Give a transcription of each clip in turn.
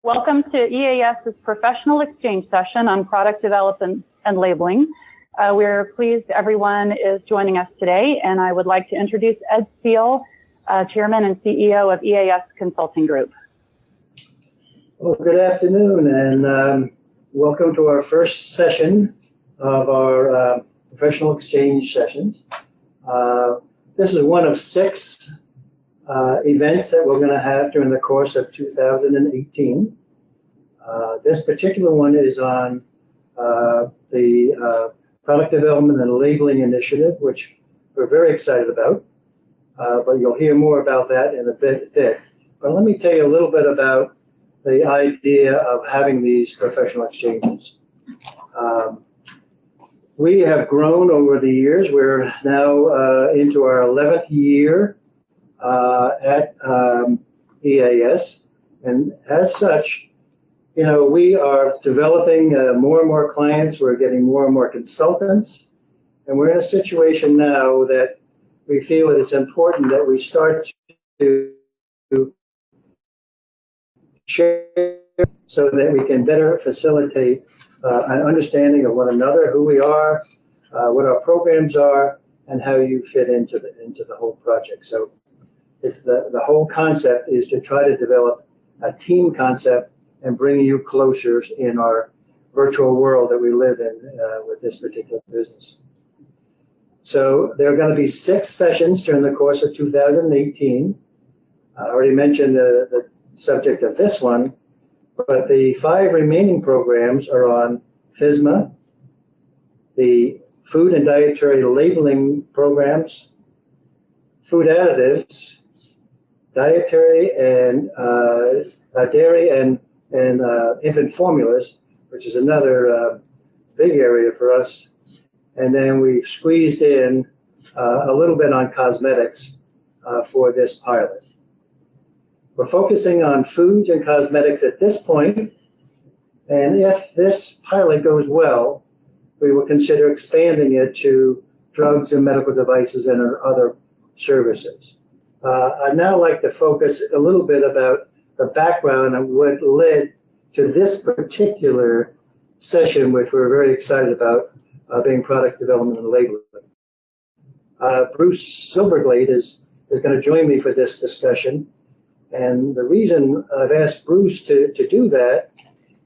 Welcome to EAS's professional exchange session on product development and labeling. We're pleased everyone is joining us today, and I would like to introduce Ed Steele, Chairman and CEO of EAS Consulting Group. Well, good afternoon, and welcome to our first session of our professional exchange sessions. This is one of 6 events that we're going to have during the course of 2018. This particular one is on the Product Development and Labeling Initiative, which we're very excited about, but you'll hear more about that in a bit. But let me tell you a little bit about the idea of having these professional exchanges. We have grown over the years. We're now into our 11th year at EAS, and as such, you know, we are developing more and more clients. We're getting more and more consultants, and we're in a situation now that we feel that it's important that we start to share so that we can better facilitate an understanding of one another, who we are, what our programs are, and how you fit into the whole project. So it's the whole concept is to try to develop a team concept and bring you closer in our virtual world that we live in with this particular business. So there are going to be 6 sessions during the course of 2018. I already mentioned the subject of this one, but the 5 remaining programs are on FSMA, the food and dietary labeling programs, food additives, dietary and dairy and infant formulas, which is another big area for us. And then we've squeezed in a little bit on cosmetics for this pilot. We're focusing on foods and cosmetics at this point, and if this pilot goes well, we will consider expanding it to drugs and medical devices and other services. I'd now like to focus a little bit about the background of what led to this particular session, which we're very excited about, being product development and labeling. Bruce Silverglade is going to join me for this discussion. And the reason I've asked Bruce to do that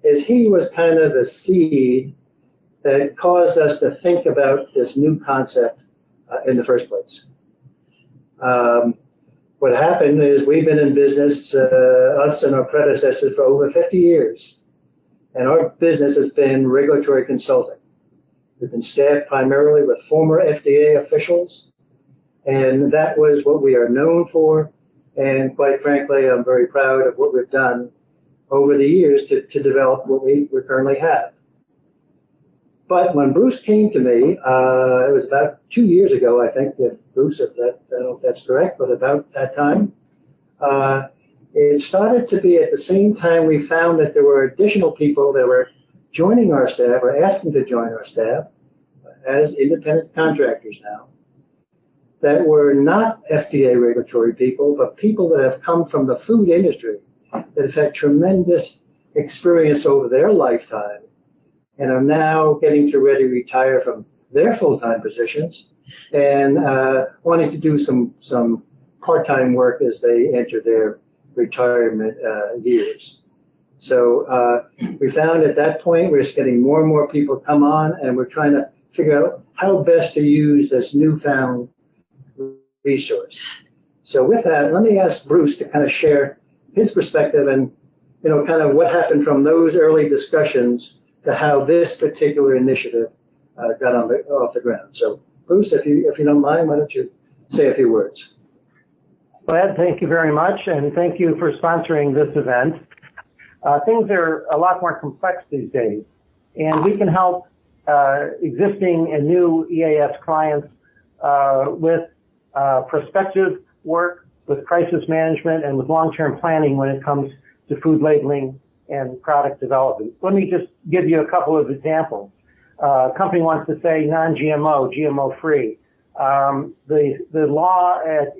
is he was kind of the seed that caused us to think about this new concept in the first place. What happened is we've been in business, us and our predecessors, for over 50 years. And our business has been regulatory consulting. We've been staffed primarily with former FDA officials, and that was what we are known for. And quite frankly, I'm very proud of what we've done over the years to develop what we currently have. But when Bruce came to me, it was about 2 years ago, I think, Bruce, I don't know if that's correct, but about that time, it started to be at the same time we found that there were additional people that were joining our staff or asking to join our staff as independent contractors now, that were not FDA regulatory people, but people that have come from the food industry, that have had tremendous experience over their lifetime, and are now getting ready to retire from their full-time positions and wanting to do some part-time work as they enter their retirement years. So we found at that point we're just getting more and more people come on, and we're trying to figure out how best to use this newfound resource. So with that, let me ask Bruce to kind of share his perspective and, you know, kind of what happened from those early discussions to how this particular initiative got off the ground. So, Bruce, if you don't mind, why don't you say a few words? Well, Ed, thank you very much, and thank you for sponsoring this event. Things are a lot more complex these days, and we can help existing and new EAS clients with prospective work, with crisis management, and with long-term planning when it comes to food labeling and product development. Let me just give you a couple of examples. A company wants to say non-GMO, GMO-free. The law at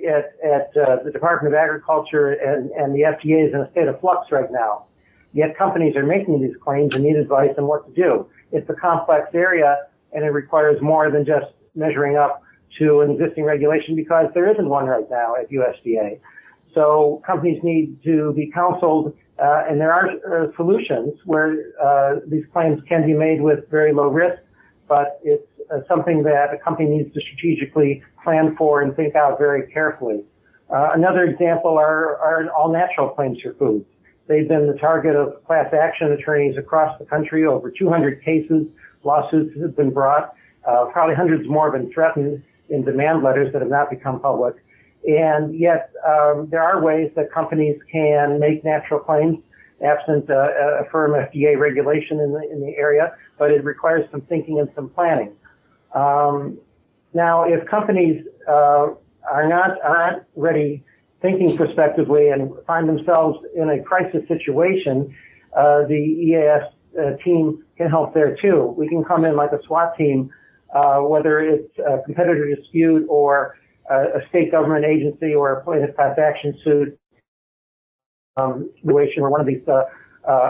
the Department of Agriculture and the FDA is in a state of flux right now. yet companies are making these claims and need advice on what to do. It's a complex area, and it requires more than just measuring up to an existing regulation, because there isn't one right now at USDA. So companies need to be counseled, and there are solutions where these claims can be made with very low risk, but it's something that a company needs to strategically plan for and think out very carefully. Another example are all natural claims for foods. They've been the target of class action attorneys across the country. Over 200 cases, lawsuits have been brought. Probably hundreds more have been threatened in demand letters that have not become public. And yet, there are ways that companies can make natural claims absent a firm FDA regulation in the area, but it requires some thinking and some planning. Now, if companies aren't ready thinking prospectively and find themselves in a crisis situation, the EAS team can help there too. We can come in like a SWAT team, whether it's a competitor dispute or a state government agency or a plaintiff class action suit situation where one of these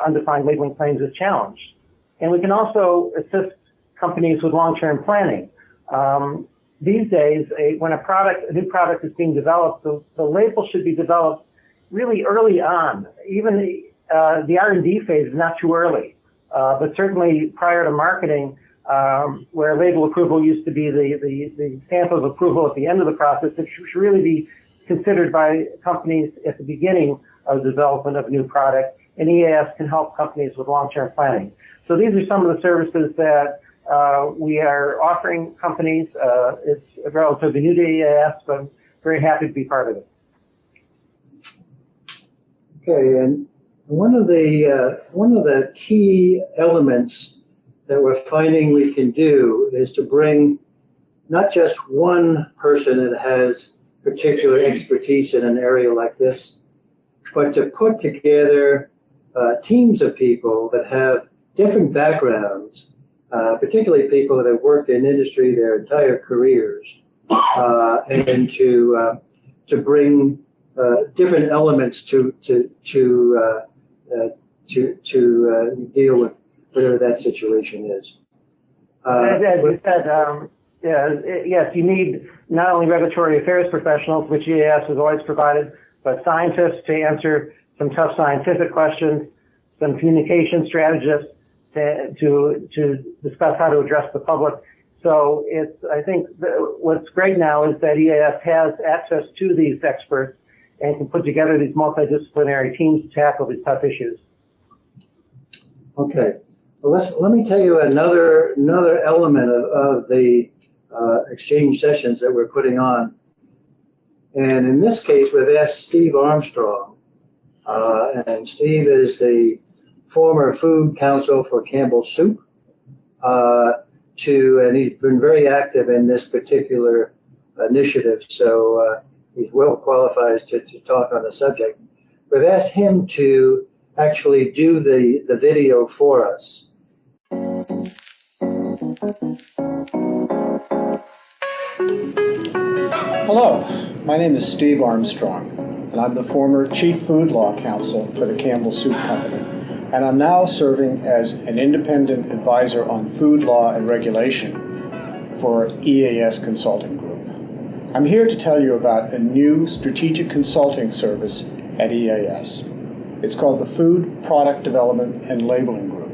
undefined labeling claims is challenged. And we can also assist companies with long-term planning. These days, when a new product is being developed, the label should be developed really early on. Even the R&D phase is not too early, but certainly prior to marketing, where label approval used to be the stamp of approval at the end of the process, it should really be considered by companies at the beginning of the development of a new product, and EAS can help companies with long-term planning. So these are some of the services that we are offering companies. It's relatively new to EAS, but I'm very happy to be part of it. Okay, and one of the key elements that we're finding we can do is to bring not just one person that has particular expertise in an area like this, but to put together teams of people that have different backgrounds, particularly people that have worked in industry their entire careers, and to bring different elements to deal with whatever that situation is. As you said, yes, you need not only regulatory affairs professionals, which EAS has always provided, but scientists to answer some tough scientific questions, some communication strategists to discuss how to address the public. So I think what's great now is that EAS has access to these experts and can put together these multidisciplinary teams to tackle these tough issues. Okay. Well, let me tell you another element of the exchange sessions that we're putting on. And in this case, we've asked Steve Armstrong, and Steve is the former food counsel for Campbell Soup, and he's been very active in this particular initiative, so he's well qualified to talk on the subject. We've asked him to actually do the video for us. Hello, my name is Steve Armstrong, and I'm the former Chief Food Law Counsel for the Campbell Soup Company, and I'm now serving as an independent advisor on food law and regulation for EAS Consulting Group. I'm here to tell you about a new strategic consulting service at EAS. It's called the Food Product Development and Labeling Group,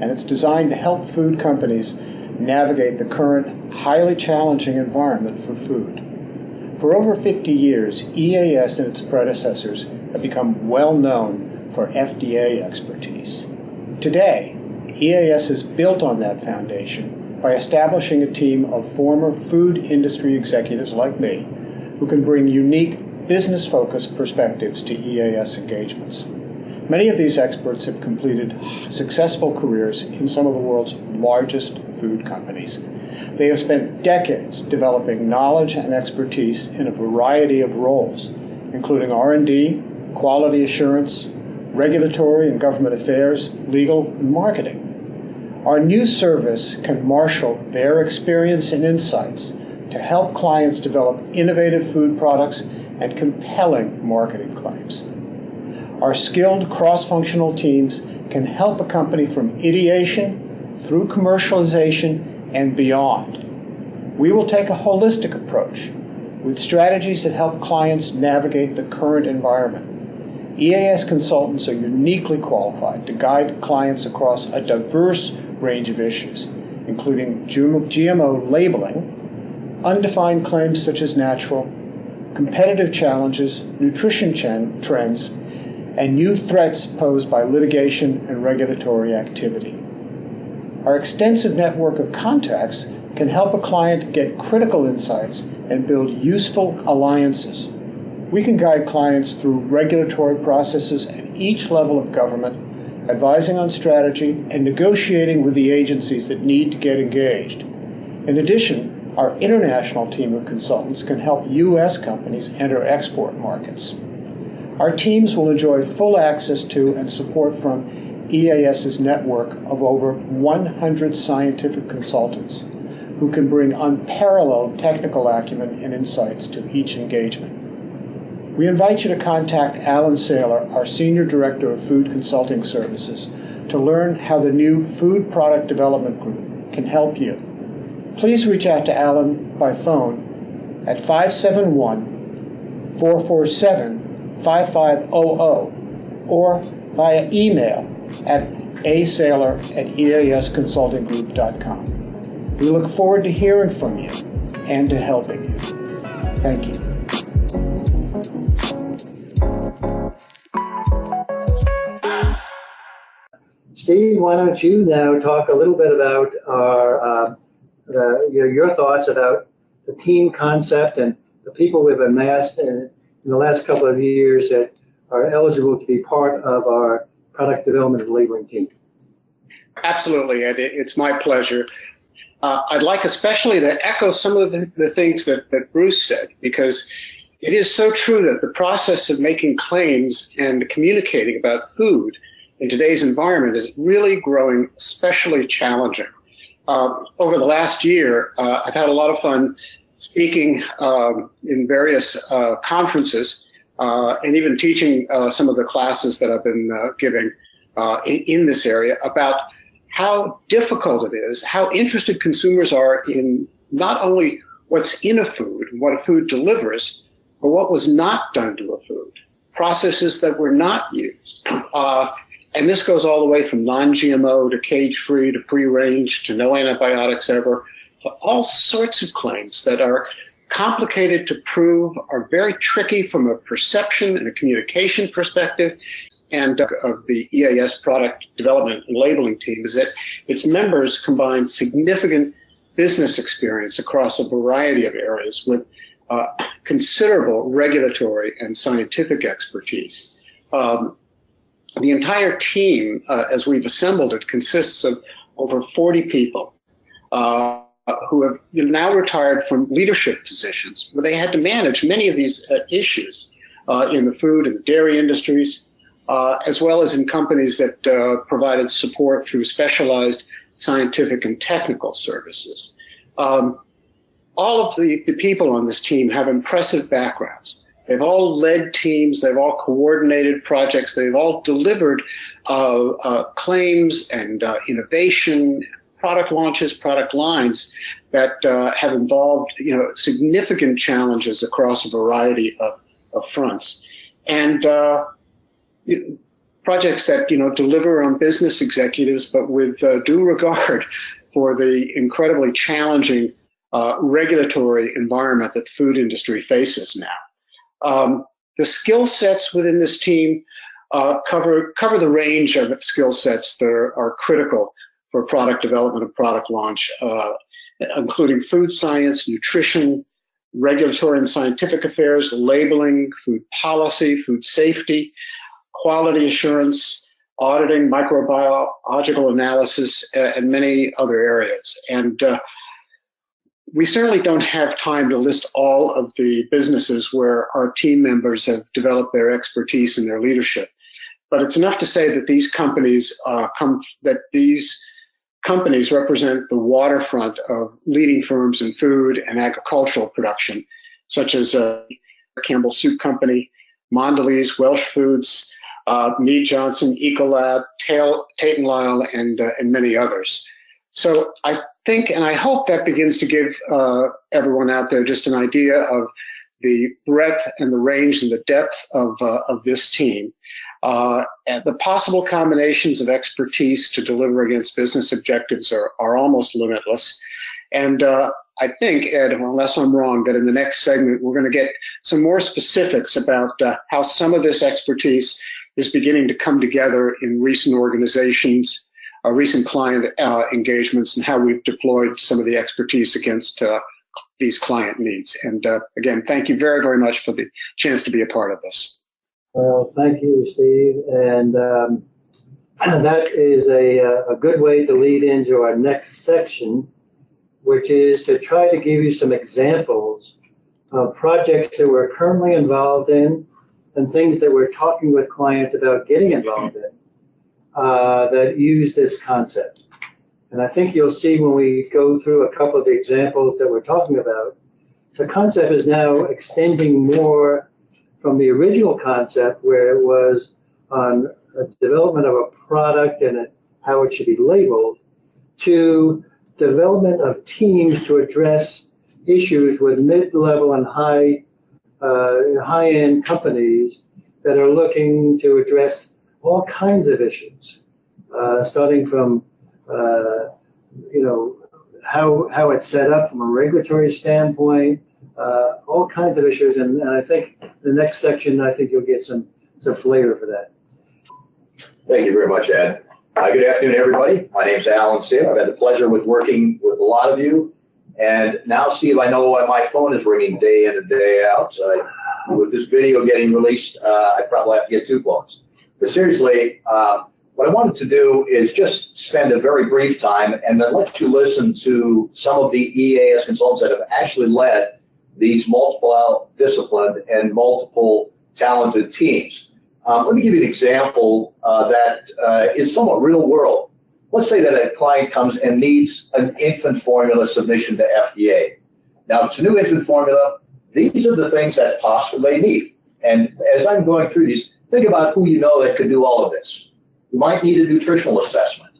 and it's designed to help food companies navigate the current highly challenging environment for food. For over 50 years, EAS and its predecessors have become well known for FDA expertise. Today, EAS has built on that foundation by establishing a team of former food industry executives like me who can bring unique business-focused perspectives to EAS engagements. Many of these experts have completed successful careers in some of the world's largest food companies. They have spent decades developing knowledge and expertise in a variety of roles, including R&D, quality assurance, regulatory and government affairs, legal, and marketing. Our new service can marshal their experience and insights to help clients develop innovative food products and compelling marketing claims. Our skilled cross-functional teams can help a company from ideation through commercialization and beyond. We will take a holistic approach with strategies that help clients navigate the current environment. EAS consultants are uniquely qualified to guide clients across a diverse range of issues, including GMO labeling, undefined claims such as natural, competitive challenges, nutrition trends, and new threats posed by litigation and regulatory activity. Our extensive network of contacts can help a client get critical insights and build useful alliances. We can guide clients through regulatory processes at each level of government, advising on strategy and negotiating with the agencies that need to get engaged. In addition, our international team of consultants can help U.S. companies enter export markets. Our teams will enjoy full access to and support from EAS's network of over 100 scientific consultants who can bring unparalleled technical acumen and insights to each engagement. We invite you to contact Alan Saylor, our Senior Director of Food Consulting Services, to learn how the new Food Product Development Group can help you. Please reach out to Alan by phone at 571-447-5500 or via email at asaylor@easconsultinggroup.com. We look forward to hearing from you and to helping you. Thank you. Steve, why don't you now talk a little bit about your thoughts about the team concept and the people we've amassed in the last couple of years that are eligible to be part of our product development and labeling team. Absolutely, Ed. It's my pleasure. I'd like especially to echo some of the things that Bruce said, because it is so true that the process of making claims and communicating about food in today's environment is really growing especially challenging. Over the last year, I've had a lot of fun speaking in various conferences and even teaching some of the classes that I've been giving in this area about how difficult it is, how interested consumers are in not only what's in a food, what a food delivers, but what was not done to a food, processes that were not used. And this goes all the way from non-GMO to cage-free to free-range to no antibiotics ever, to all sorts of claims that are complicated to prove, are very tricky from a perception and a communication perspective. And of the EAS product development and labeling team is that its members combine significant business experience across a variety of areas with considerable regulatory and scientific expertise. The entire team, as we've assembled it, consists of over 40 people who have now retired from leadership positions where they had to manage many of these issues in the food and dairy industries, as well as in companies that provided support through specialized scientific and technical services. All of the people on this team have impressive backgrounds. They've all led teams, they've all coordinated projects, they've all delivered claims and innovation, product launches, product lines that have involved significant challenges across a variety of fronts. And projects that deliver on business executives, but with due regard for the incredibly challenging regulatory environment that the food industry faces now. The skill sets within this team cover the range of skill sets that are critical for product development and product launch, including food science, nutrition, regulatory and scientific affairs, labeling, food policy, food safety, quality assurance, auditing, microbiological analysis, and many other areas. And we certainly don't have time to list all of the businesses where our team members have developed their expertise and their leadership. But it's enough to say that these companies represent the waterfront of leading firms in food and agricultural production, such as Campbell Soup Company, Mondelez, Welsh Foods, Mead Johnson, Ecolab, Tate & Lyle, and many others. So I think, and I hope that begins to give everyone out there just an idea of the breadth and the range and the depth of this team, and the possible combinations of expertise to deliver against business objectives are almost limitless. And I think, Ed, unless I'm wrong, that in the next segment, we're going to get some more specifics about how some of this expertise is beginning to come together in recent organizations, recent client engagements, and how we've deployed some of the expertise against these client needs. And again, thank you very, very much for the chance to be a part of this. Well, thank you, Steve. And that is a good way to lead into our next section, which is to try to give you some examples of projects that we're currently involved in and things that we're talking with clients about getting involved in that use this concept. And I think you'll see when we go through a couple of the examples that we're talking about, the concept is now extending more from the original concept where it was on a development of a product and how it should be labeled to development of teams to address issues with mid-level and high-end companies that are looking to address all kinds of issues, starting from how it's set up from a regulatory standpoint, all kinds of issues. And I think the next section, I think you'll get some flavor for that. Thank you very much, Ed. Good afternoon, everybody. My name is Alan Sibb. I've had the pleasure with working with a lot of you. And now, Steve, I know why my phone is ringing day in and day out. So with this video getting released, I probably have to get two phones. But seriously, what I wanted to do is just spend a very brief time and then let you listen to some of the EAS consultants that have actually led these multiple disciplined and multiple talented teams. Let me give you an example that is somewhat real world. Let's say that a client comes and needs an infant formula submission to FDA. Now, if it's a new infant formula, these are the things that possibly they need. And as I'm going through these, think about who you know that could do all of this. You might need a nutritional assessment,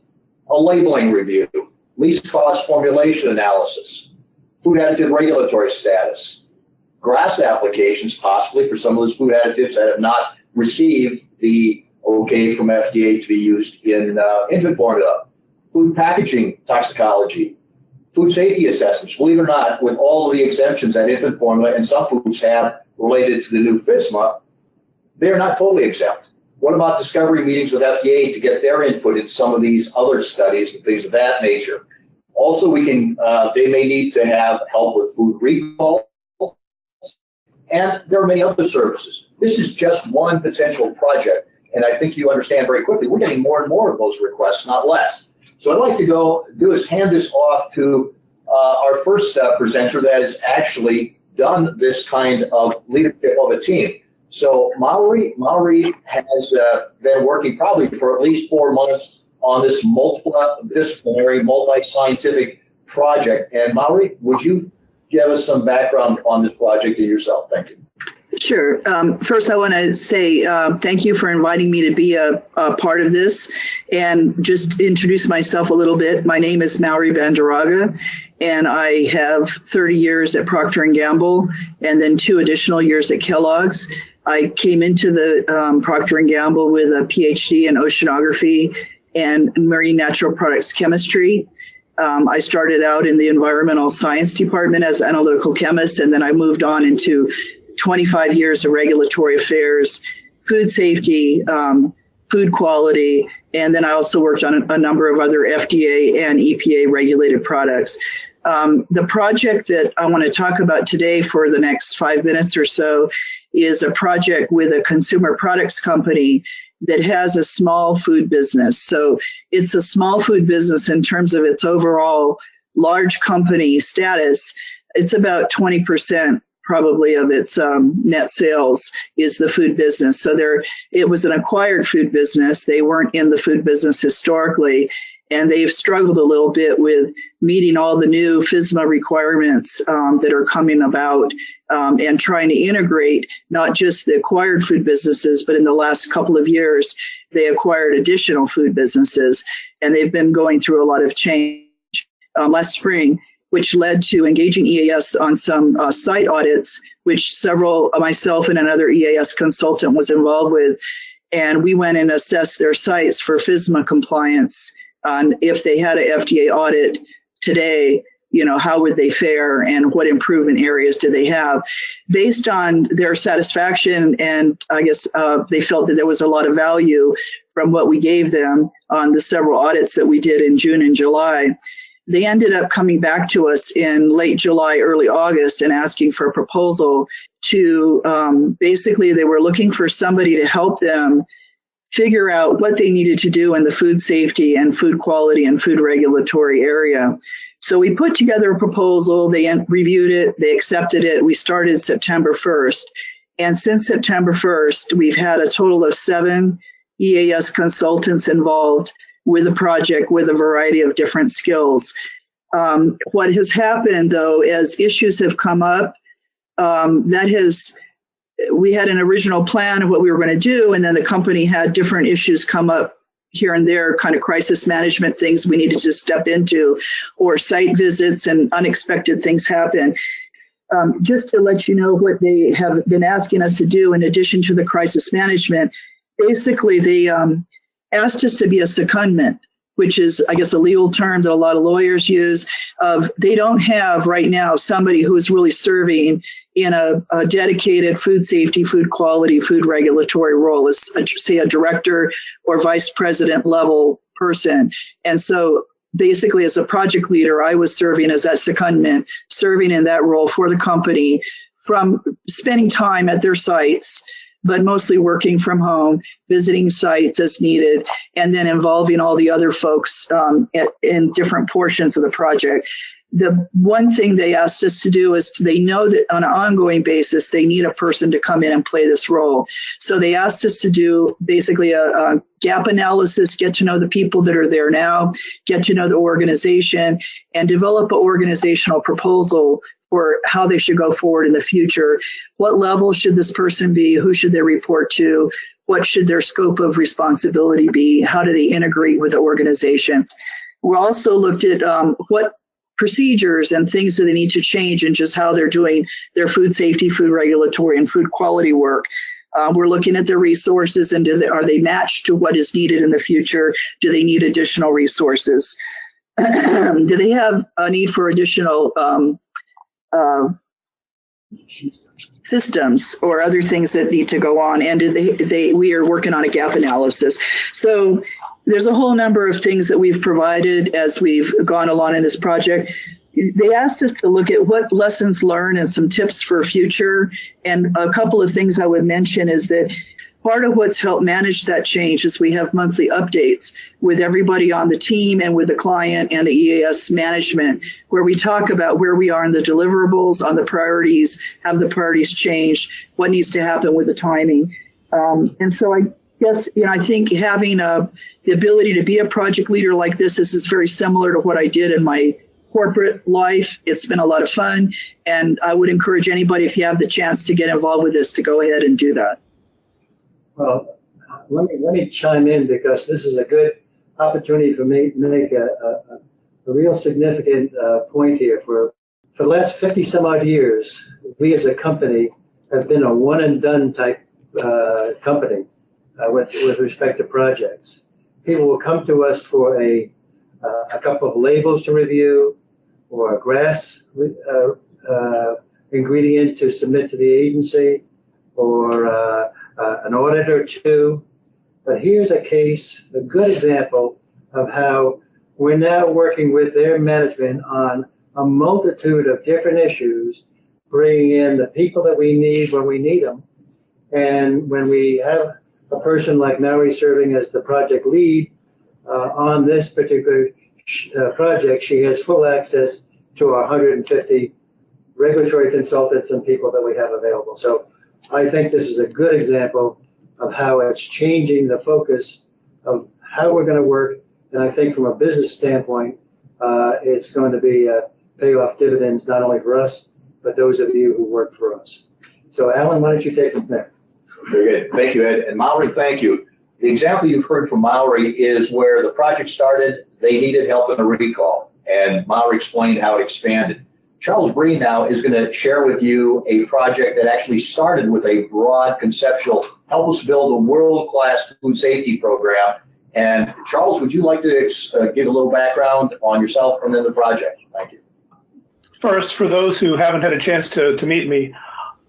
a labeling review, least cost formulation analysis, food additive regulatory status, GRAS applications possibly for some of those food additives that have not received the okay from FDA to be used in infant formula, food packaging toxicology, food safety assessments. Believe it or not, with all of the exemptions that infant formula and some foods have related to the new FSMA, they are not totally exempt. What about discovery meetings with FDA to get their input in some of these other studies and things of that nature? Also, we can they may need to have help with food recall, and there are many other services. This is just one potential project, and I think you understand very quickly, we're getting more and more of those requests, not less. So I'd like to do is hand this off to our first presenter that has actually done this kind of leadership of a team. So Mallory has been working probably for at least 4 months on this multidisciplinary, multi-scientific project. And Mallory, would you give us some background on this project and yourself? Thank you. Sure. First, I want to say thank you for inviting me to be a part of this and just introduce myself a little bit. My name is Mallory Bandaraga, and I have 30 years at Procter & Gamble and then 2 additional years at Kellogg's. I came into the Procter & Gamble with a PhD in oceanography and marine natural products chemistry. I started out in the environmental science department as an analytical chemist, and then I moved on into 25 years of regulatory affairs, food safety, food quality, and then I also worked on a number of other FDA and EPA regulated products. The project that I want to talk about today for the next 5 minutes or so is a project with a consumer products company that has a small food business. So it's a small food business in terms of its overall large company status. It's about 20% probably of its net sales is the food business. So it was an acquired food business. They weren't in the food business historically. and they've struggled a little bit with meeting all the new FSMA requirements that are coming about, and trying to integrate not just the acquired food businesses, but in the last couple of years, they acquired additional food businesses, and they've been going through a lot of change last spring, which led to engaging EAS on some site audits, which myself and another EAS consultant was involved with. And we went and assessed their sites for FSMA compliance on if they had an FDA audit today, how would they fare and what improvement areas do they have? Based on their satisfaction, and I guess they felt that there was a lot of value from what we gave them on the several audits that we did in June and July. They ended up coming back to us in late July, early August, and asking for a proposal to basically they were looking for somebody to help them figure out what they needed to do in the food safety and food quality and food regulatory area. So we put together a proposal, they reviewed it, they accepted it. We started September 1st. And since September 1st, we've had a total of 7 EAS consultants involved with the project with a variety of different skills. What has happened, though, as issues have come up, we had an original plan of what we were going to do, and then the company had different issues come up here and there, kind of crisis management things we needed to step into, or site visits and unexpected things happen. Just to let you know what they have been asking us to do in addition to the crisis management, basically they asked us to be a secondment, which is, I guess, a legal term that a lot of lawyers use. They don't have right now somebody who is really serving in a dedicated food safety, food quality, food regulatory role as, say, a director or vice president level person. And so basically as a project leader, I was serving as that secondment, serving in that role for the company, from spending time at their sites, but mostly working from home, visiting sites as needed, and then involving all the other folks in different portions of the project. The one thing they asked us to do is they know that on an ongoing basis, they need a person to come in and play this role. So they asked us to do basically a gap analysis, get to know the people that are there now, get to know the organization, and develop an organizational proposal for how they should go forward in the future. What level should this person be? Who should they report to? What should their scope of responsibility be? How do they integrate with the organization? We also looked at what procedures and things that they need to change and just how they're doing their food safety, food regulatory, and food quality work. We're looking at their resources and are they matched to what is needed in the future? Do they need additional resources? Do they have a need for additional systems or other things that need to go on? And we are working on a gap analysis. So there's a whole number of things that we've provided as we've gone along in this project. They asked us to look at what lessons learned and some tips for future. And a couple of things I would mention is that part of what's helped manage that change is we have monthly updates with everybody on the team and with the client and the EAS management, where we talk about where we are in the deliverables, on the priorities, have the priorities changed, what needs to happen with the timing. And so I guess, I think having the ability to be a project leader like this is very similar to what I did in my corporate life. It's been a lot of fun. And I would encourage anybody, if you have the chance to get involved with this, to go ahead and do that. Well, let me chime in, because this is a good opportunity for me to make a real significant point here. For the last 50 some odd years, we as a company have been a one and done type company with respect to projects. People will come to us for a couple of labels to review, or a GRAS ingredient to submit to the agency, or an audit or two. But here's a case, a good example of how we're now working with their management on a multitude of different issues, bringing in the people that we need when we need them. And when we have a person like Mallory serving as the project lead on this particular project, she has full access to our 150 regulatory consultants and people that we have available. So I think this is a good example of how it's changing the focus of how we're going to work And I think from a business standpoint, it's going to be pay off dividends not only for us, but those of you who work for us. So Alan, why don't you take it from there? Very good. Thank you, Ed. And Mallory, thank you. The example you've heard from Mallory is where the project started, they needed help in a recall, and Mallory explained how it expanded. Charles Breen now is going to share with you a project that actually started with a broad conceptual, help us build a world-class food safety program. And Charles, would you like to give a little background on yourself and then the project? Thank you. First, for those who haven't had a chance to meet me,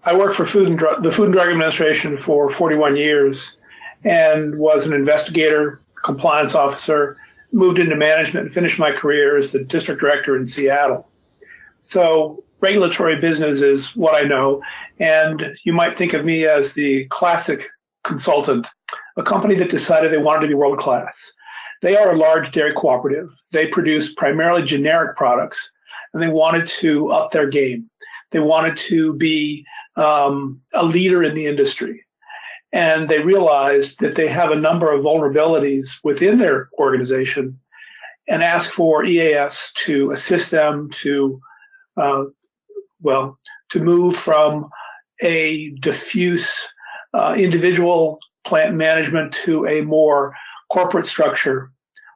I worked for the Food and Drug Administration for 41 years and was an investigator, compliance officer, moved into management and finished my career as the district director in Seattle. So regulatory business is what I know, and you might think of me as the classic consultant, a company that decided they wanted to be world-class. They are a large dairy cooperative. They produce primarily generic products, and they wanted to up their game. They wanted to be a leader in the industry. And they realized that they have a number of vulnerabilities within their organization and asked for EAS to assist them to move from a diffuse individual plant management to a more corporate structure,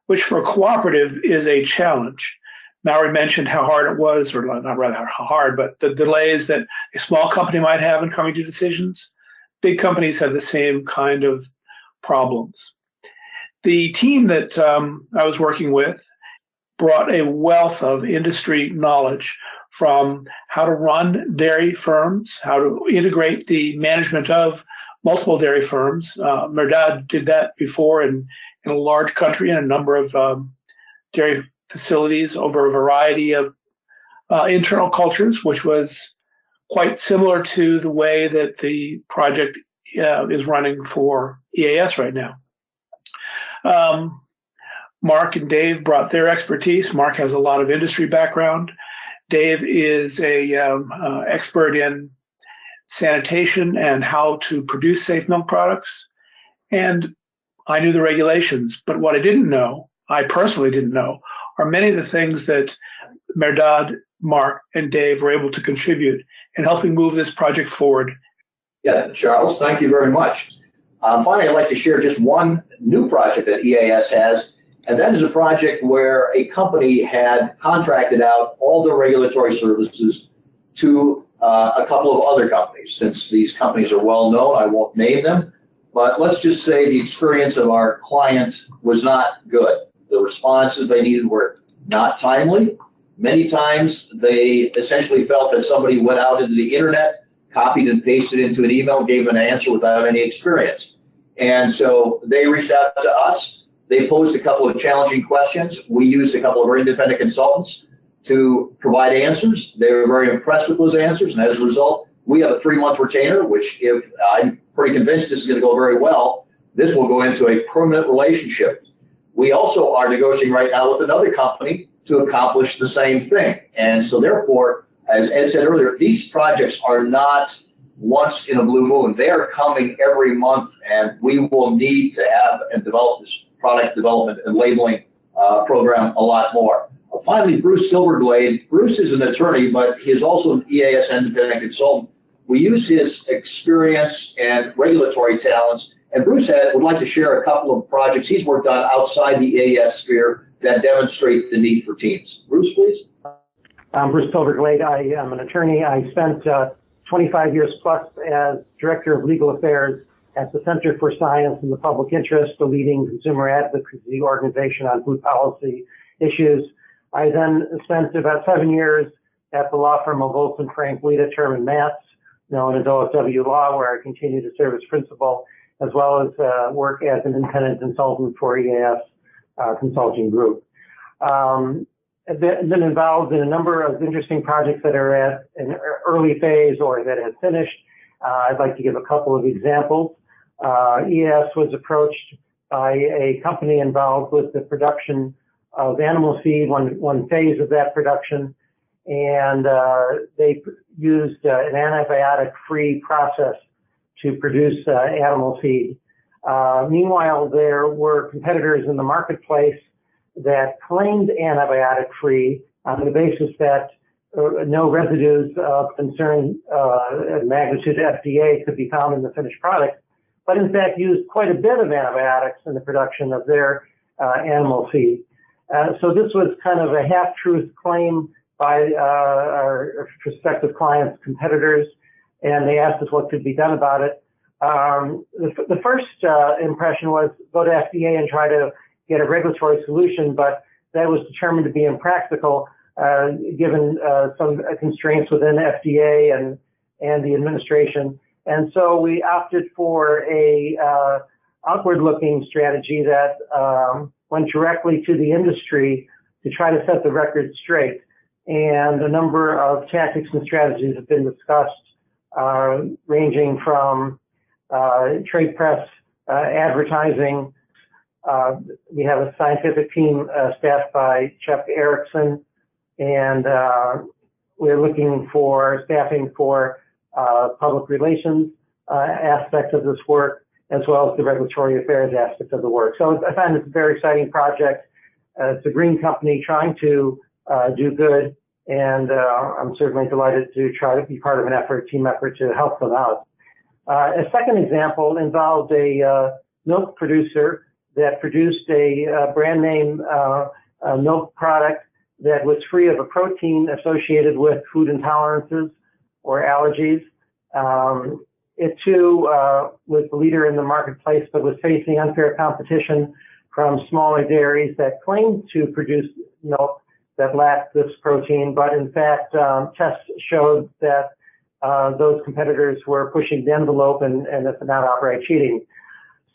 which for a cooperative is a challenge. Mallory mentioned how hard it was, or not rather how hard, but the delays that a small company might have in coming to decisions. Big companies have the same kind of problems. The team that I was working with brought a wealth of industry knowledge from how to run dairy firms, how to integrate the management of multiple dairy firms. Merdad did that before in a large country and a number of dairy facilities over a variety of internal cultures, which was quite similar to the way that the project is running for EAS right now. Mark and Dave brought their expertise. Mark has a lot of industry background. Dave is a expert in sanitation and how to produce safe milk products. And I knew the regulations, but what I didn't know, I personally didn't know, are many of the things that Merdad, Mark, and Dave were able to contribute in helping move this project forward. Yeah, Charles, thank you very much. Finally, I'd like to share just one new project that EAS has, and that is a project where a company had contracted out all the regulatory services to a couple of other companies. Since these companies are well known, I won't name them, but let's just say the experience of our client was not good. The responses they needed were not timely. Many times they essentially felt that somebody went out into the internet, copied and pasted into an email, gave an answer without any experience. And so they reached out to us. They posed a couple of challenging questions. We used a couple of our independent consultants to provide answers. They were very impressed with those answers. And as a result, we have a 3-month retainer, which if I'm pretty convinced this is going to go very well, this will go into a permanent relationship. We also are negotiating right now with another company to accomplish the same thing. And so therefore, as Ed said earlier, these projects are not once in a blue moon. They are coming every month, and we will need to have and develop this product development and labeling program a lot more. Finally, Bruce Silverglade. Bruce is an attorney, but he is also an EAS independent consultant. We use his experience and regulatory talents, and Bruce would like to share a couple of projects he's worked on outside the EAS sphere that demonstrate the need for teams. Bruce, please. I'm Bruce Silverglade. I am an attorney. I spent 25 years plus as Director of Legal Affairs at the Center for Science and the Public Interest, the leading consumer advocacy organization on food policy issues. I then spent about 7 years at the law firm of Olson Frank Lita Terman Matz, known as OSW Law, where I continue to serve as principal, as well as work as an independent consultant for EAS Consulting Group. I've been involved in a number of interesting projects that are at an early phase or that have finished. I'd like to give a couple of examples. EAS was approached by a company involved with the production of animal feed, one phase of that production, and they used an antibiotic-free process to produce animal feed. Meanwhile, there were competitors in the marketplace that claimed antibiotic-free on the basis that no residues of concern magnitude FDA could be found in the finished product, but in fact used quite a bit of antibiotics in the production of their animal feed. So this was kind of a half-truth claim by our prospective clients' competitors, and they asked us what could be done about it. The first impression was go to FDA and try to get a regulatory solution, but that was determined to be impractical given some constraints within FDA and the administration. And so we opted for a outward-looking strategy that went directly to the industry to try to set the record straight. And a number of tactics and strategies have been discussed, ranging from trade press, advertising. We have a scientific team staffed by Chuck Erickson, and we're looking for staffing for public relations aspects of this work, as well as the regulatory affairs aspect of the work. So I find it's a very exciting project. It's a green company trying to do good, and I'm certainly delighted to try to be part of an team effort to help them out. A second example involved a milk producer that produced a brand name milk product that was free of a protein associated with food intolerances or allergies. It too was the leader in the marketplace, but was facing unfair competition from smaller dairies that claimed to produce milk that lacked this protein, but in fact tests showed that those competitors were pushing the envelope and if not outright cheating.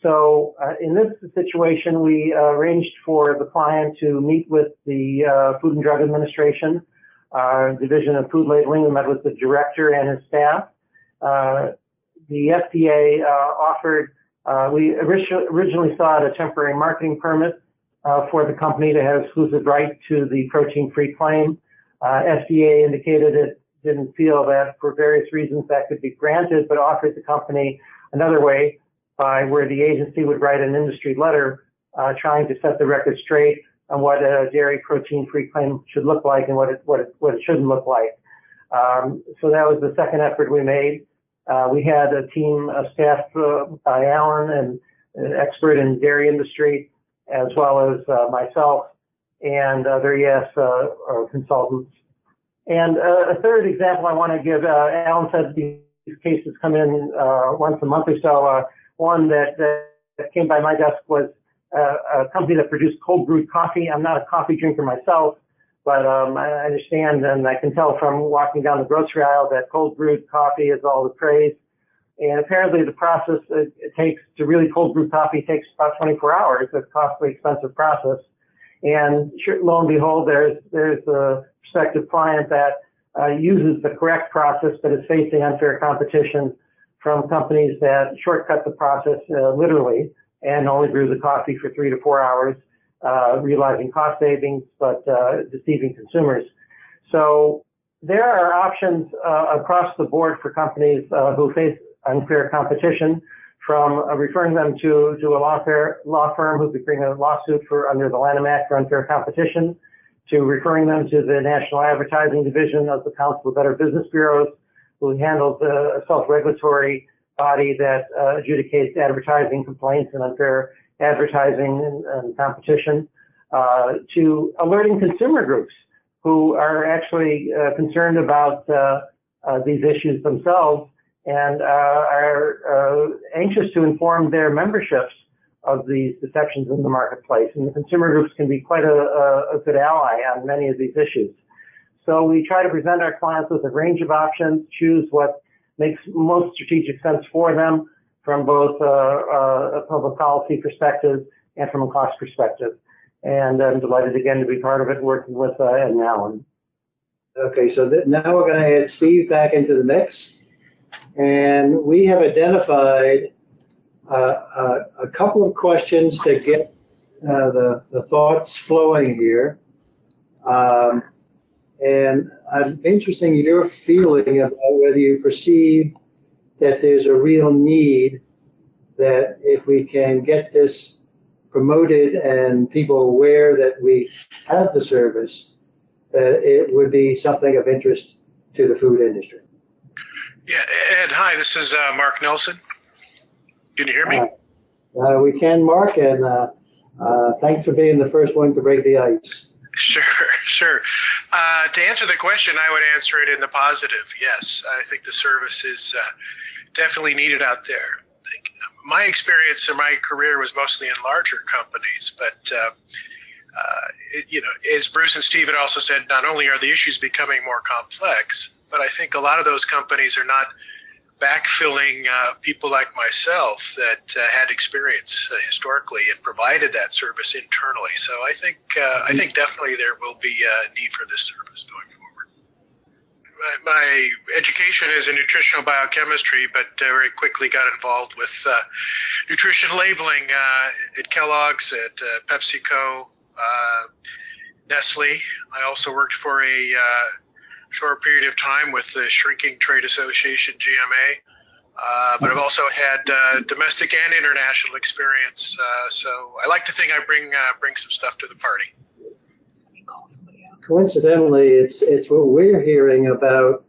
So in this situation, we arranged for the client to meet with the Food and Drug Administration, Division of Food Labeling. We met with the director and his staff. The FDA offered, we originally sought a temporary marketing permit for the company to have exclusive right to the protein-free claim. FDA indicated it didn't feel that for various reasons that could be granted, but offered the company another way by where the agency would write an industry letter trying to set the record straight on what a dairy protein-free claim should look like and what it shouldn't look like. So that was the second effort we made. We had a team staffed by Alan, and an expert in dairy industry, as well as myself and other ES consultants. And a third example I want to give, Alan said these cases come in once a month or so. One that came by my desk was a company that produced cold brewed coffee. I'm not a coffee drinker myself, but I understand and I can tell from walking down the grocery aisle that cold brewed coffee is all the praise. And apparently the process it takes to really cold brew coffee takes about 24 hours. It's a costly, expensive process. And lo and behold, there's a prospective client that uses the correct process but is facing unfair competition from companies that shortcut the process literally and only brew the coffee for 3 to 4 hours, realizing cost savings but deceiving consumers. So there are options across the board for companies who face unfair competition, from referring them to a law firm who could bring a lawsuit under the Lanham Act for unfair competition, to referring them to the National Advertising Division of the Council of Better Business Bureaus, who handles a self-regulatory body that adjudicates advertising complaints and unfair advertising and competition, to alerting consumer groups who are actually concerned about these issues themselves and are anxious to inform their memberships of these deceptions in the marketplace. And the consumer groups can be quite a good ally on many of these issues. So we try to present our clients with a range of options, choose what makes most strategic sense for them from both a public policy perspective and from a cost perspective. And I'm delighted again to be part of it, working with Ed and Alan. Okay, so now we're going to add Steve back into the mix. And we have identified a couple of questions to get the thoughts flowing here. And I'm interested in your feeling about whether you perceive that there's a real need that if we can get this promoted and people aware that we have the service, that it would be something of interest to the food industry. Yeah, Ed, hi, this is Mark Nelson. Can you hear me? We can, Mark, and thanks for being the first one to break the ice. Sure. To answer the question, I would answer it in the positive. Yes, I think the service is definitely needed out there. My experience in my career was mostly in larger companies, but as Bruce and Steve had also said, not only are the issues becoming more complex, but I think a lot of those companies are not backfilling people like myself that had experience historically and provided that service internally. So I think definitely there will be a need for this service going forward. My education is in nutritional biochemistry, but very quickly got involved with nutrition labeling at Kellogg's, at PepsiCo, Nestle. I also worked for a short period of time with the shrinking trade association, GMA, but I've also had domestic and international experience. So I like to think I bring some stuff to the party. Coincidentally, it's what we're hearing about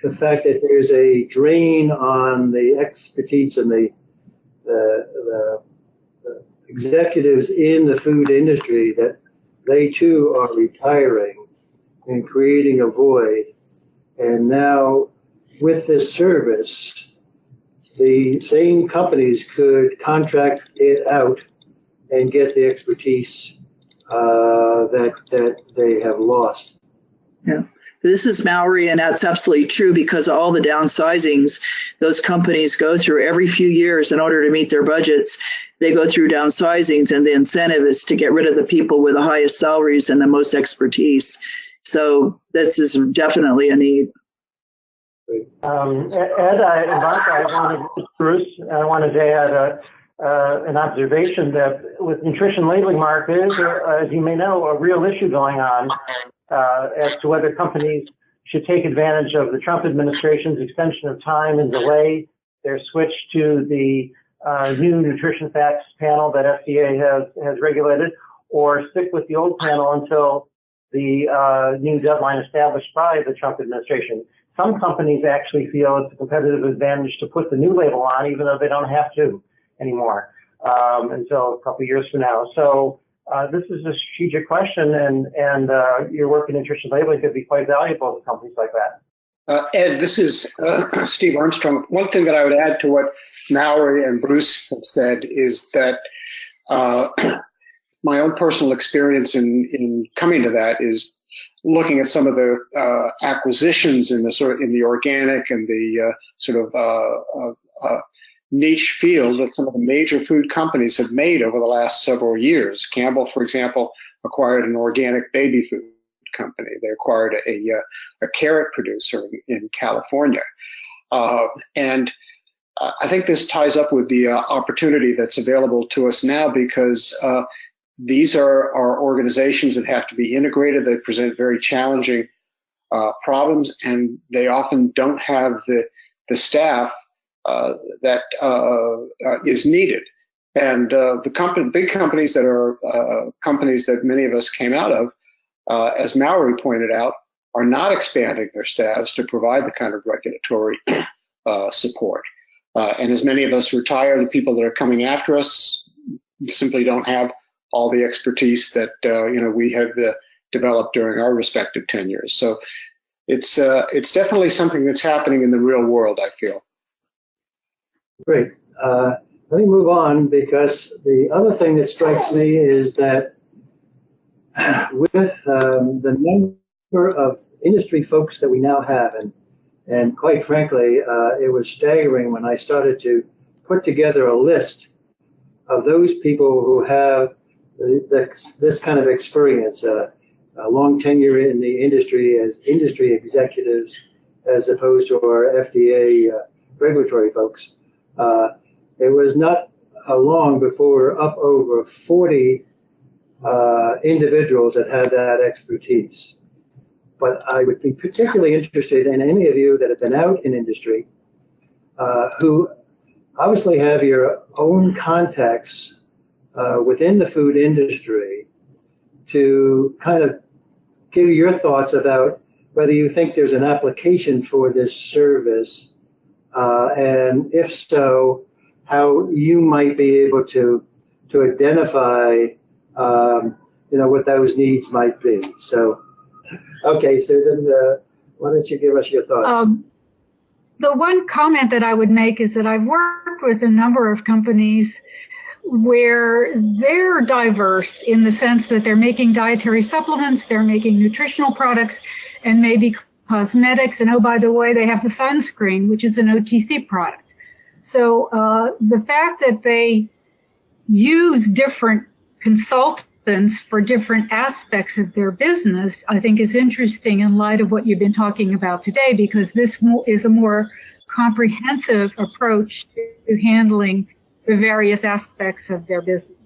the fact that there's a drain on the expertise and the executives in the food industry, that they too are retiring and creating a void. And now with this service, the same companies could contract it out and get the expertise that they have lost. Yeah. This is Mallory, and that's absolutely true, because all the downsizings those companies go through every few years in order to meet their budgets, they go through downsizings, and the incentive is to get rid of the people with the highest salaries and the most expertise. So this is definitely a need. Ed, Mark, Bruce, I wanted to add an observation that with nutrition labeling, Mark, is, as you may know, a real issue going on as to whether companies should take advantage of the Trump administration's extension of time and delay their switch to the new nutrition facts panel that FDA has regulated, or stick with the old panel until the new deadline established by the Trump administration. Some companies actually feel it's a competitive advantage to put the new label on, even though they don't have to anymore until a couple of years from now. So this is a strategic question, and your work in nutrition labeling could be quite valuable to companies like that. Ed, this is Steve Armstrong. One thing that I would add to what Mallory and Bruce have said is that my own personal experience in coming to that is looking at some of the acquisitions in the organic and the niche field that some of the major food companies have made over the last several years. Campbell, for example, acquired an organic baby food company. They acquired a carrot producer in California. And I think this ties up with the opportunity that's available to us now, because these are organizations that have to be integrated. They present very challenging problems, and they often don't have the staff that is needed. And the big companies that are companies that many of us came out of, as Mallory pointed out, are not expanding their staffs to provide the kind of regulatory support. And as many of us retire, the people that are coming after us simply don't have all the expertise that we have developed during our respective tenures. So it's definitely something that's happening in the real world, I feel. Great. Let me move on, because the other thing that strikes me is that with the number of industry folks that we now have, and quite frankly, it was staggering when I started to put together a list of those people who have this kind of experience, a long tenure in the industry as industry executives, as opposed to our FDA regulatory folks. It was not long before we're up over 40 individuals that had that expertise. But I would be particularly interested in any of you that have been out in industry, who obviously have your own contacts within the food industry to kind of give your thoughts about whether you think there's an application for this service, and if so, how you might be able to identify, what those needs might be. So, okay, Susan, why don't you give us your thoughts? The one comment that I would make is that I've worked with a number of companies where they're diverse in the sense that they're making dietary supplements, they're making nutritional products, and maybe cosmetics. And oh, by the way, they have the sunscreen, which is an OTC product. So the fact that they use different consultants for different aspects of their business, I think is interesting in light of what you've been talking about today, because this is a more comprehensive approach to handling the various aspects of their business.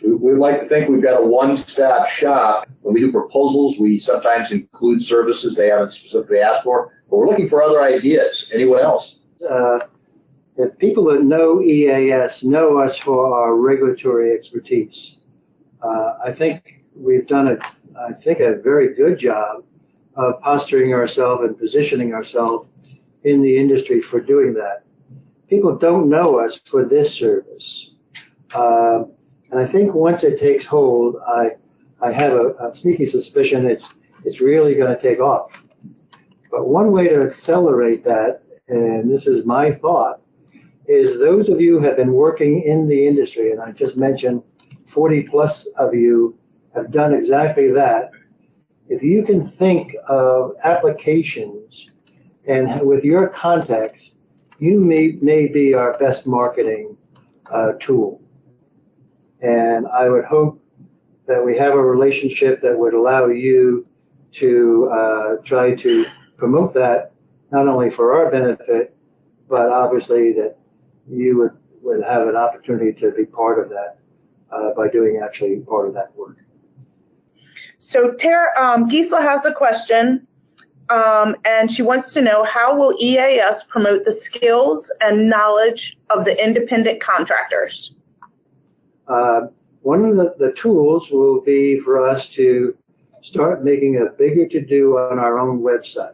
We like to think we've got a one-stop shop. When we do proposals, we sometimes include services they haven't specifically asked for, but we're looking for other ideas. Anyone else? If people that know EAS know us for our regulatory expertise, I think we've done a very good job of posturing ourselves and positioning ourselves in the industry for doing that. People don't know us for this service. And I think once it takes hold, I have a sneaky suspicion it's really going to take off. But one way to accelerate that, and this is my thought, is those of you who have been working in the industry, and I just mentioned 40 plus of you have done exactly that. If you can think of applications and with your context, you may be our best marketing tool. And I would hope that we have a relationship that would allow you to try to promote that, not only for our benefit, but obviously that you would have an opportunity to be part of that by doing actually part of that work. So Tara, Gisela has a question, and she wants to know, how will EAS promote the skills and knowledge of the independent contractors? One of the tools will be for us to start making a bigger to-do on our own website.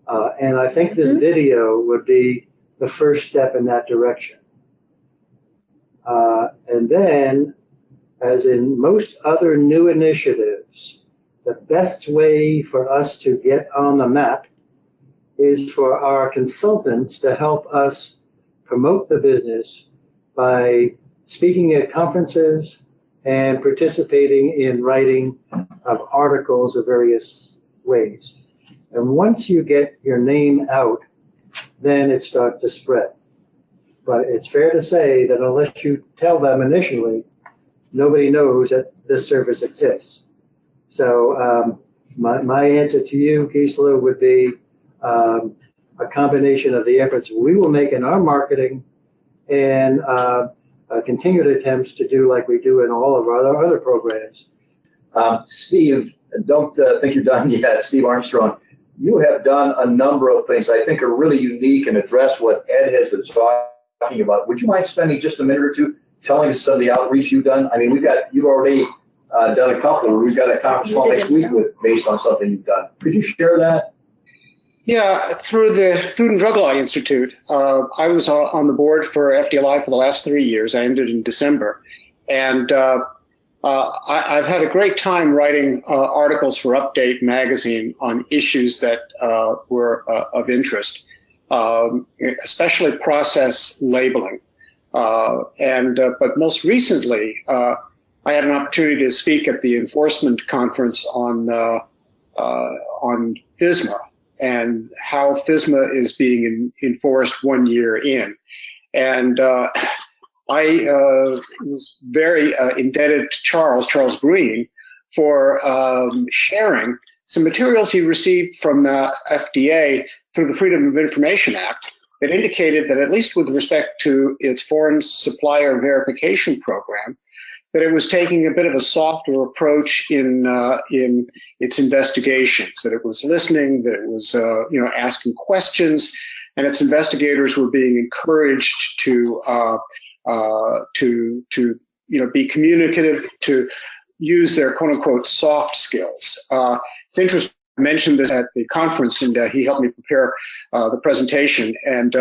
And I think this video would be the first step in that direction. And then, as in most other new initiatives, the best way for us to get on the map is for our consultants to help us promote the business by speaking at conferences and participating in writing of articles of various ways. And once you get your name out, then it starts to spread. But it's fair to say that unless you tell them initially, nobody knows that this service exists. So my answer to you, Gisela, would be a combination of the efforts we will make in our marketing and continued attempts to do like we do in all of our other programs. Steve, don't think you're done yet. Steve Armstrong, you have done a number of things I think are really unique and address what Ed has been talking about. Would you mind spending just a minute or two telling us some of the outreach you've done? I mean, you've already done a couple. We've got a conference call next week based on something you've done. Could you share that? Yeah, through the Food and Drug Law Institute. I was on the board for FDLI for the last 3 years. I ended in December. And I've had a great time writing articles for Update magazine on issues that were of interest, especially process labeling. But most recently, I had an opportunity to speak at the enforcement conference on FSMA and how FSMA is being enforced 1 year in. And I was very indebted to Charles Green, for sharing some materials he received from FDA through the Freedom of Information Act that indicated that, at least with respect to its foreign supplier verification program, that it was taking a bit of a softer approach in its investigations, that it was listening, that it was asking questions, and its investigators were being encouraged to be communicative, to use their quote unquote soft skills. It's interesting. I mentioned this at the conference, and he helped me prepare the presentation. And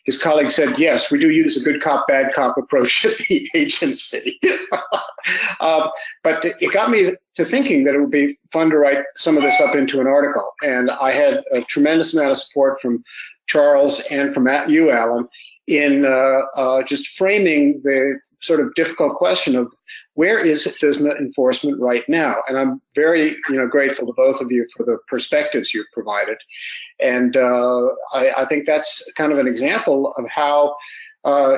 his colleague said, yes, we do use a good cop, bad cop approach at the agency. But it got me to thinking that it would be fun to write some of this up into an article. And I had a tremendous amount of support from Charles and from you, Alan, in just framing the sort of difficult question of where is FSMA enforcement right now? And I'm very, grateful to both of you for the perspectives you've provided. And I think that's kind of an example of how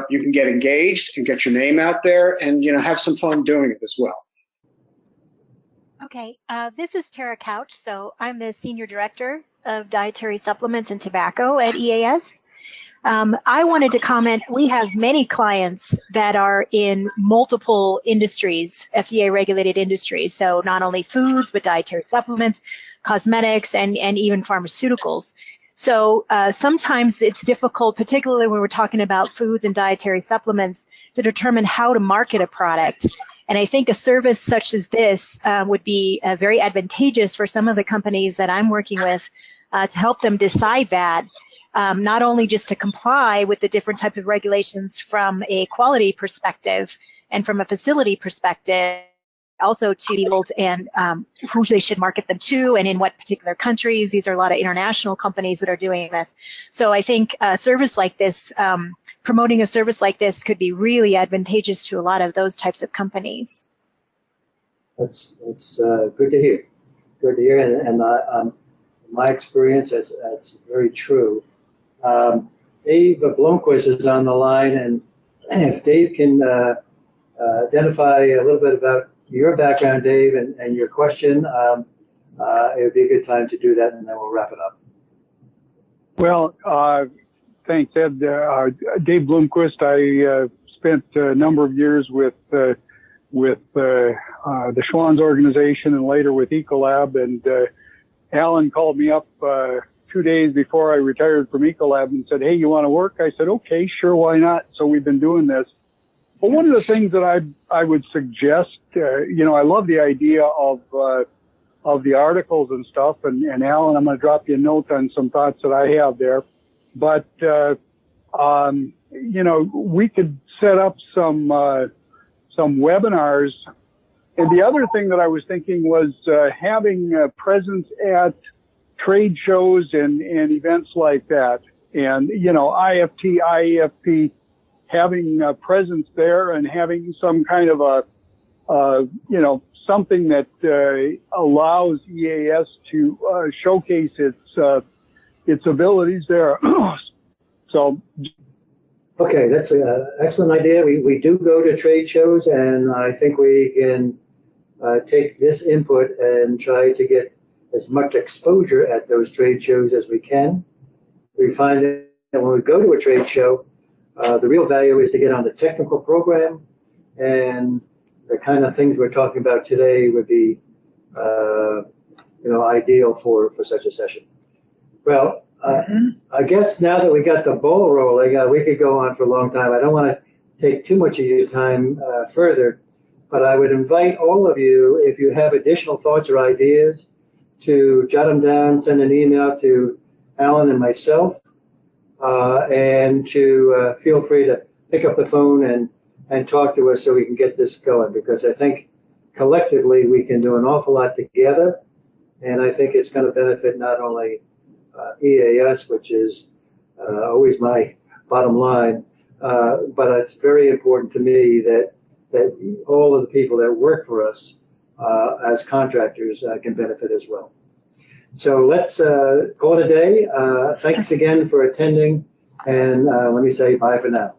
you can get engaged and get your name out there and, have some fun doing it as well. Okay, this is Tara Couch. So I'm the Senior Director of Dietary Supplements and Tobacco at EAS. I wanted to comment, we have many clients that are in multiple industries, FDA regulated industries. So not only foods, but dietary supplements, cosmetics, and even pharmaceuticals. So sometimes it's difficult, particularly when we're talking about foods and dietary supplements, to determine how to market a product. And I think a service such as this would be very advantageous for some of the companies that I'm working with to help them decide that. Not only just to comply with the different types of regulations from a quality perspective and from a facility perspective, also to be able to, and who they should market them to and in what particular countries. These are a lot of international companies that are doing this. So I think a service like this, promoting a service like this could be really advantageous to a lot of those types of companies. That's good to hear. Good to hear, and my experience, that's very true. Dave Blomquist is on the line, and if Dave can identify a little bit about your background, Dave, and your question, it would be a good time to do that, and then we'll wrap it up. Well, thanks, Ed. Dave Blomquist. I spent a number of years with the Schwann's organization and later with Ecolab, and Alan called me up 2 days before I retired from Ecolab and said, hey, you want to work? I said, okay, sure, why not? So we've been doing this. But one of the things that I would suggest, I love the idea of the articles and stuff. And Alan, I'm going to drop you a note on some thoughts that I have there. But, we could set up some webinars. And the other thing that I was thinking was having a presence at trade shows and events like that. And, IFT, IEFP, having a presence there and having some kind of something that allows EAS to showcase its abilities there. So. Okay, that's an excellent idea. We do go to trade shows, and I think we can take this input and try to get as much exposure at those trade shows as we can. We find that when we go to a trade show, the real value is to get on the technical program, and the kind of things we're talking about today would be, ideal for such a session. Well, I guess now that we got the ball rolling, we could go on for a long time. I don't want to take too much of your time further, but I would invite all of you, if you have additional thoughts or ideas, to jot them down, send an email to Alan and myself, and to feel free to pick up the phone and talk to us so we can get this going, because I think collectively we can do an awful lot together, and I think it's going to benefit not only EAS, which is always my bottom line, but it's very important to me that all of the people that work for us as contractors can benefit as well. So let's call it a day. Thanks again for attending, and let me say bye for now.